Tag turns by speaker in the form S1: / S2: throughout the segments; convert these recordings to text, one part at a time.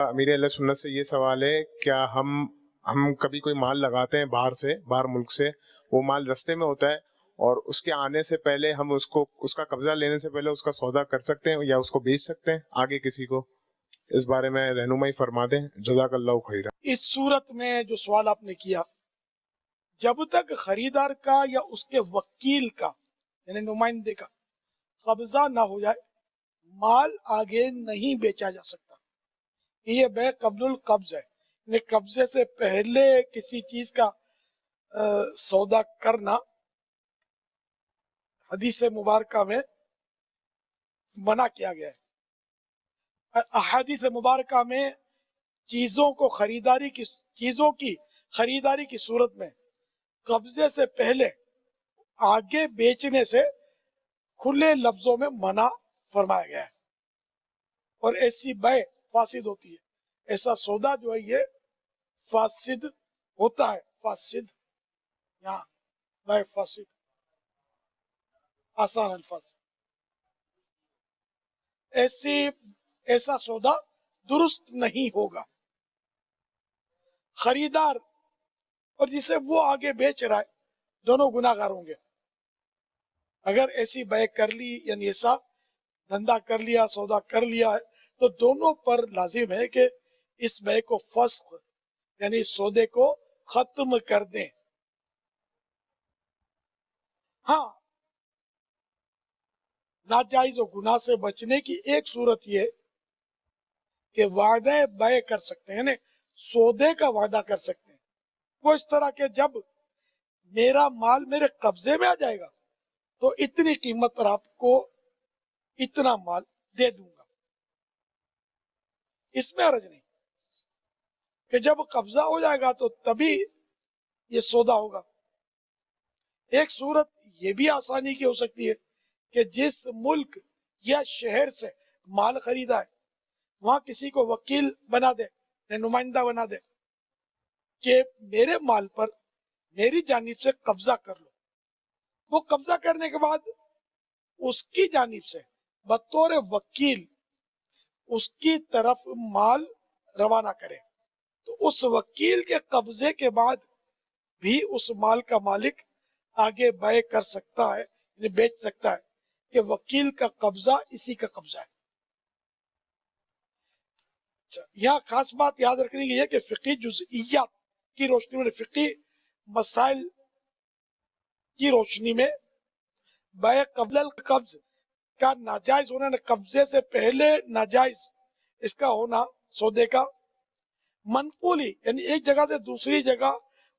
S1: امیر اہل سنت سے یہ سوال ہے، کیا ہم کبھی کوئی مال لگاتے ہیں باہر ملک سے، وہ مال رستے میں ہوتا ہے اور اس کے آنے سے پہلے ہم اس کا قبضہ لینے سے پہلے اس کا سودا کر سکتے ہیں یا اس کو بیچ سکتے ہیں آگے کسی کو؟ اس بارے میں رہنمائی فرما دیں، جزاک اللہ خیرہ۔
S2: اس صورت میں جو سوال آپ نے کیا، جب تک خریدار کا یا اس کے وکیل کا یعنی نمائندے کا قبضہ نہ ہو جائے، مال آگے نہیں بیچا جا سکتا۔ یہ بے قبل القبض ہے، یعنی قبضے سے پہلے کسی چیز کا سودا کرنا حدیث مبارکہ میں منع کیا گیا ہے۔ احادیث مبارکہ میں چیزوں کی خریداری کی صورت میں قبضے سے پہلے آگے بیچنے سے کھلے لفظوں میں منع فرمایا گیا ہے، اور ایسی بے فاسد ہوتی ہے، ایسا سودا جو ہے یہ فاسد ہوتا ہے۔ فاسد یہاں بے فاسد آسان الفاظ، ایسا سودا درست نہیں ہوگا۔ خریدار اور جسے وہ آگے بیچ رہا ہے دونوں گناہ گار ہوں گے۔ اگر ایسی بے کر لی، یعنی ایسا دھندا کر لیا، سودا کر لیا ہے، تو دونوں پر لازم ہے کہ اس بے کو فسخ یعنی اس سودے کو ختم کر دیں۔ ہاں، ناجائز و گناہ سے بچنے کی ایک صورت یہ کہ وعدہ بے کر سکتے ہیں، یعنی سودے کا وعدہ کر سکتے ہیں، وہ اس طرح کہ جب میرا مال میرے قبضے میں آ جائے گا تو اتنی قیمت پر آپ کو اتنا مال دے دوں گا۔ اس میں حرج نہیں کہ جب قبضہ ہو جائے گا تو تبھی یہ سودا ہوگا۔ ایک صورت یہ بھی آسانی کی ہو سکتی ہے کہ جس ملک یا شہر سے مال خریدا ہے وہاں کسی کو وکیل بنا دے، نمائندہ بنا دے کہ میرے مال پر میری جانب سے قبضہ کر لو۔ وہ قبضہ کرنے کے بعد اس کی جانب سے بطور وکیل اس کی طرف مال روانہ کرے، تو اس وکیل کے قبضے کے بعد بھی اس مال کا مالک آگے بے کر سکتا ہے، یعنی بیچ سکتا ہے کہ وکیل کا قبضہ اسی کا قبضہ ہے۔ یہاں خاص بات یاد رکھنے کی ہے کہ فقہی جزئیات کی روشنی میں، فقہی مسائل کی روشنی میں بے قبل القبض کا ناجائز ہونا، قبضے سے پہلے ناجائز اس کا ہونا سودے کا، منقولی یعنی ایک جگہ سے دوسری جگہ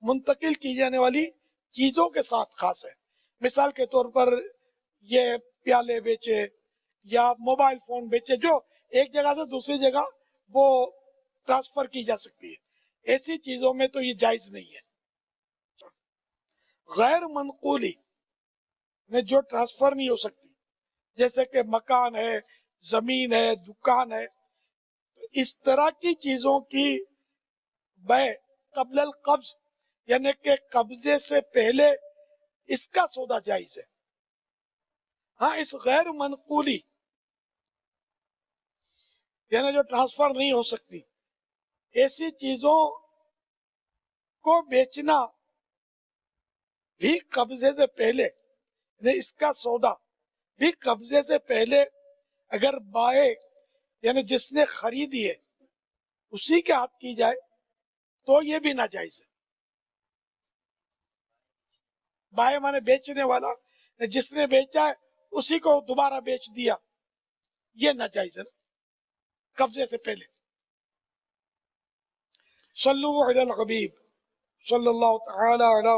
S2: منتقل کی جانے والی چیزوں کے ساتھ خاص ہے۔ مثال کے طور پر یہ پیالے بیچے یا موبائل فون بیچے جو ایک جگہ سے دوسری جگہ وہ ٹرانسفر کی جا سکتی ہے، ایسی چیزوں میں تو یہ جائز نہیں ہے۔ غیر منقولی میں جو ٹرانسفر نہیں ہو سکتی، جیسے کہ مکان ہے، زمین ہے، دکان ہے، اس طرح کی چیزوں کی بے قبل القبض یعنی کہ قبضے سے پہلے اس کا سودا جائز ہے۔ ہاں، اس غیر منقولی یعنی جو ٹرانسفر نہیں ہو سکتی ایسی چیزوں کو بیچنا بھی قبضے سے پہلے، یعنی اس کا سودا بھی قبضے سے پہلے اگر بائے یعنی جس نے خریدی ہے اسی کے ہاتھ کی جائے تو یہ بھی ناجائز ہے۔ بائے مانے بیچنے والا، جس نے بیچا ہے اسی کو دوبارہ بیچ دیا، یہ ناجائز ہے قبضے سے پہلے۔ صلو علی الحبیب صلی اللہ تعالی علی